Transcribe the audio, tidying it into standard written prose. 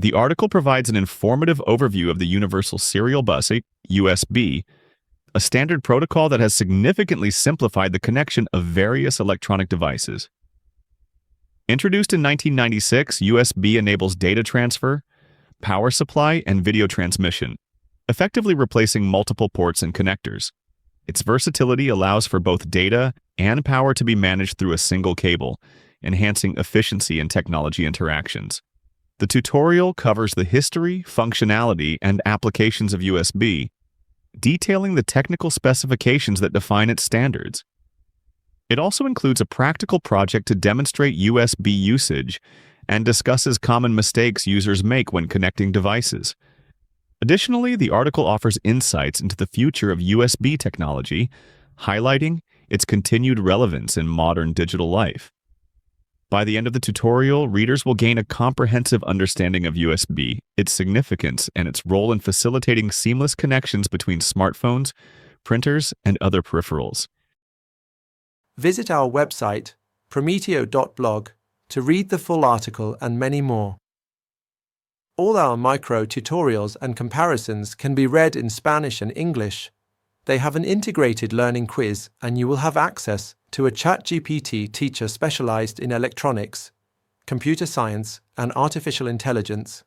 The article provides an informative overview of the Universal Serial Bus, USB, a standard protocol that has significantly simplified the connection of various electronic devices. Introduced in 1996, USB enables data transfer, power supply, and video transmission, effectively replacing multiple ports and connectors. Its versatility allows for both data and power to be managed through a single cable, enhancing efficiency in technology interactions. The tutorial covers the history, functionality, and applications of USB, detailing the technical specifications that define its standards. It also includes a practical project to demonstrate USB usage and discusses common mistakes users make when connecting devices. Additionally, the article offers insights into the future of USB technology, highlighting its continued relevance in modern digital life. By the end of the tutorial, readers will gain a comprehensive understanding of USB, its significance, and its role in facilitating seamless connections between smartphones, printers, and other peripherals. Visit our website, prometeo.blog, to read the full article and many more. All our micro tutorials and comparisons can be read in Spanish and English. They have an integrated learning quiz, and you will have access to a ChatGPT teacher specialized in electronics, computer science, and artificial intelligence.